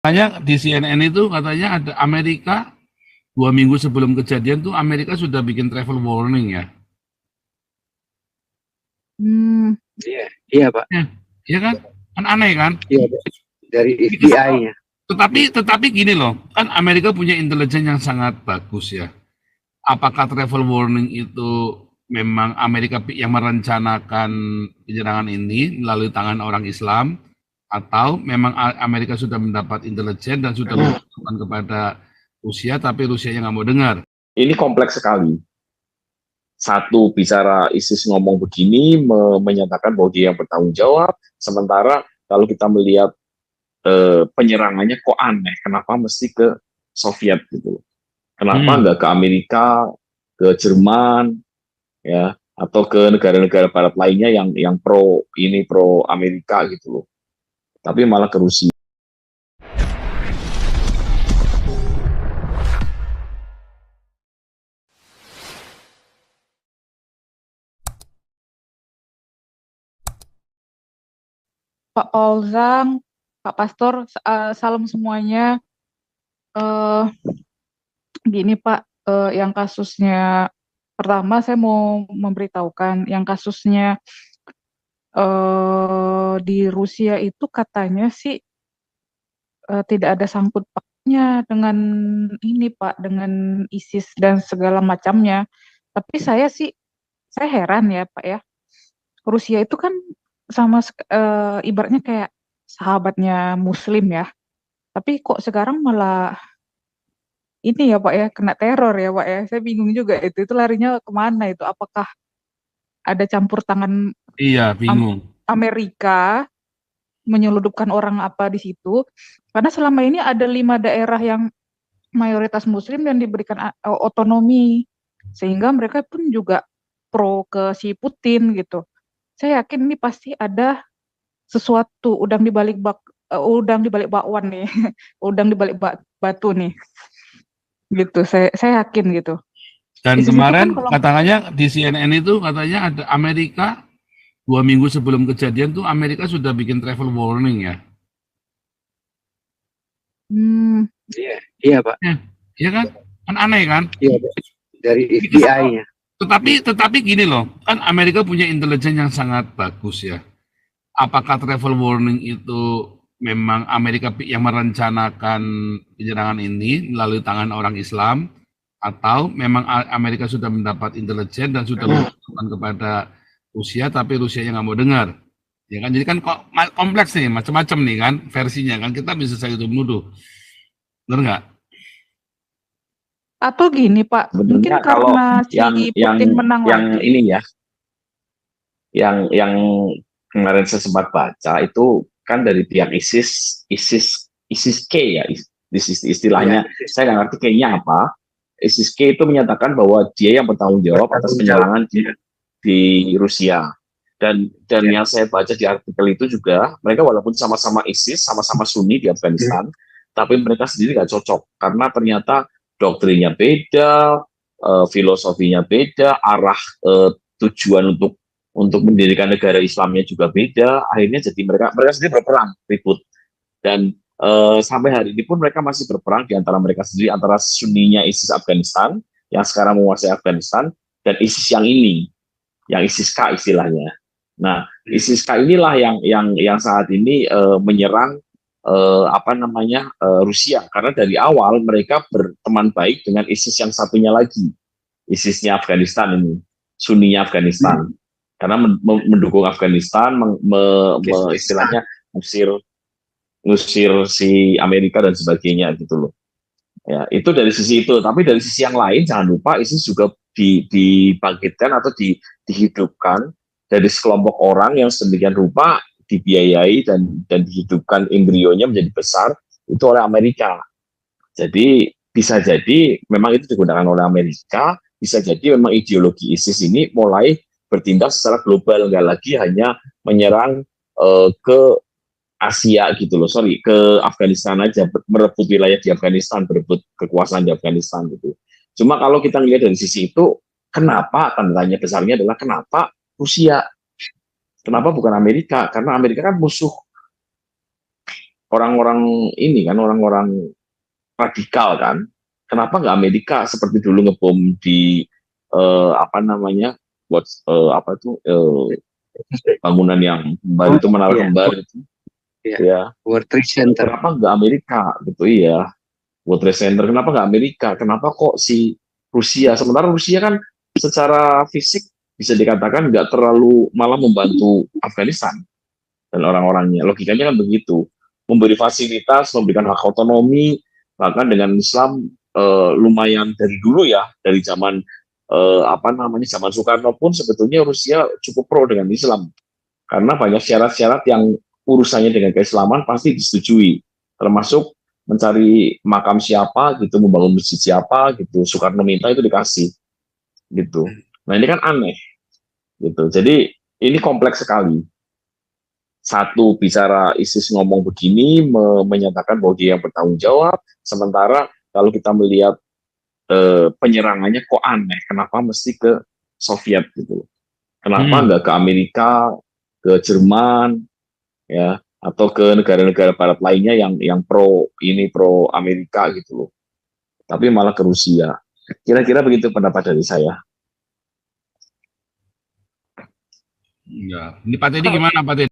Makanya di CNN itu katanya ada Amerika 2 minggu sebelum kejadian tuh Amerika sudah bikin travel warning ya. Hmm, iya, iya Pak. Ya kan? Kan aneh kan? Iya Pak. Dari FBI-nya. Tetapi gini loh, kan Amerika punya intelijen yang sangat bagus ya. Apakah travel warning itu memang Amerika yang merencanakan penyerangan ini melalui tangan orang Islam, atau memang Amerika sudah mendapat intelijen dan sudah mengatakan kepada Rusia, tapi Rusia yang nggak mau dengar. Ini kompleks sekali. Satu, bicara ISIS ngomong begini, menyatakan bahwa dia yang bertanggung jawab, sementara kalau kita melihat penyerangannya kok aneh, kenapa mesti ke Soviet gitu, kenapa nggak ke Amerika, ke Jerman, ya, atau ke negara-negara Barat lainnya yang pro Amerika gitu loh, tapi malah ke Rusia. Pak Paulzang, Pak Pastor, salam semuanya. Gini Pak, yang kasusnya pertama saya mau memberitahukan yang kasusnya di Rusia itu katanya sih tidak ada sangkut pautnya dengan ini Pak, dengan ISIS dan segala macamnya. Tapi saya heran ya Pak ya. Rusia itu kan ibaratnya kayak sahabatnya Muslim ya. Tapi kok sekarang malah ini ya Pak ya, kena teror ya Pak ya. Saya bingung juga itu. Itu larinya kemana itu? Apakah ada campur tangan Iya, bingung. Amerika menyeludupkan orang apa di situ? Karena selama ini ada 5 daerah yang mayoritas Muslim dan diberikan otonomi, sehingga mereka pun juga pro ke si Putin gitu. Saya yakin ini pasti ada sesuatu udang di balik bakwan nih, udang di balik batu nih, gitu. Saya yakin gitu. Dan ISIS itu kan kemarin kalau katanya di CNN itu katanya ada Amerika 2 minggu sebelum kejadian tuh Amerika sudah bikin travel warning ya. iya, iya Pak. Ya kan? Kan aneh kan? Iya Pak. Dari FBI-nya. Tetapi gini loh, kan Amerika punya intelijen yang sangat bagus ya. Apakah travel warning itu memang Amerika yang merencanakan penyerangan ini melalui tangan orang Islam, atau memang Amerika sudah mendapat intelijen dan sudah mengatakan kepada Rusia, tapi Rusia yang nggak mau dengar. Ya kan, jadi kan kompleks nih, macam-macam nih kan versinya kan, kita bisa saja itu menuduh, benar nggak? Atau gini Pak, mungkin Sebenarnya kalau karena si Putin menang yang lagi. ini ya, yang kemarin saya sempat baca itu kan dari pihak ISIS K ya, istilahnya. Ya, saya nggak ngerti kayaknya apa. ISIS K itu menyatakan bahwa dia yang bertanggung jawab atas penyerangan di Rusia. Dan yang saya baca di artikel itu juga, mereka walaupun sama-sama ISIS, sama-sama Sunni di Afghanistan, tapi mereka sendiri nggak cocok karena ternyata doktrinnya beda, filosofinya beda, arah tujuan untuk mendirikan negara Islamnya juga beda. Akhirnya jadi mereka sendiri berperang, ribut. Dan sampai hari ini pun mereka masih berperang di antara mereka sendiri, antara Sunninya ISIS Afghanistan yang sekarang menguasai Afghanistan dan ISIS yang ini, yang ISIS K istilahnya. Nah, ISIS K inilah yang saat ini menyerang Rusia, karena dari awal mereka berteman baik dengan ISIS yang satunya lagi, ISISnya Afghanistan ini, Sunninya Afghanistan, karena mendukung Afghanistan, istilahnya ngusir si Amerika dan sebagainya gitu loh. Ya, itu dari sisi itu. Tapi dari sisi yang lain jangan lupa ISIS juga dibangkitkan atau dihidupkan dari sekelompok orang yang sedemikian rupa dibiayai dan dihidupkan embrionya menjadi besar itu oleh Amerika. Jadi bisa jadi memang itu digunakan oleh Amerika, bisa jadi memang ideologi ISIS ini mulai bertindak secara global, nggak lagi hanya menyerang ke Asia gitu loh, ke Afghanistan aja, merebut wilayah di Afghanistan, berebut kekuasaan di Afghanistan gitu. Cuma kalau kita lihat dari sisi itu, kenapa, tanda tanya besarnya adalah kenapa Rusia? Kenapa bukan Amerika? Karena Amerika kan musuh orang-orang ini kan, orang-orang radikal kan. Kenapa nggak Amerika seperti dulu ngebom di apa namanya, buat apa tuh bangunan yang kembar itu, menara Iya, kembar itu, iya. ya. World Trade Center. Kenapa nggak Amerika gitu, iya. World Trade Center, kenapa nggak Amerika? Kenapa kok si Rusia? Sementara Rusia kan secara fisik bisa dikatakan nggak terlalu malah membantu Afghanistan dan orang-orangnya. Logikanya kan begitu. Memberi fasilitas, memberikan hak otonomi, bahkan dengan Islam lumayan dari dulu ya, dari zaman apa namanya, zaman Soekarno pun sebetulnya Rusia cukup pro dengan Islam. Karena banyak syarat-syarat yang urusannya dengan keislaman pasti disetujui. Termasuk mencari makam siapa gitu, membangun masjid siapa gitu, Soekarno minta itu dikasih gitu. Nah ini kan aneh gitu. Jadi ini kompleks sekali. Satu, bicara ISIS ngomong begini, menyatakan bahwa dia yang bertanggung jawab, sementara kalau kita melihat penyerangannya kok aneh, kenapa mesti ke Soviet gitu, kenapa nggak ke Amerika, ke Jerman, ya, atau ke negara-negara Barat lainnya yang pro Amerika gitu loh, tapi malah ke Rusia. Kira-kira begitu pendapat dari saya. Ya, ini Pak Teddy gimana Pak Teddy?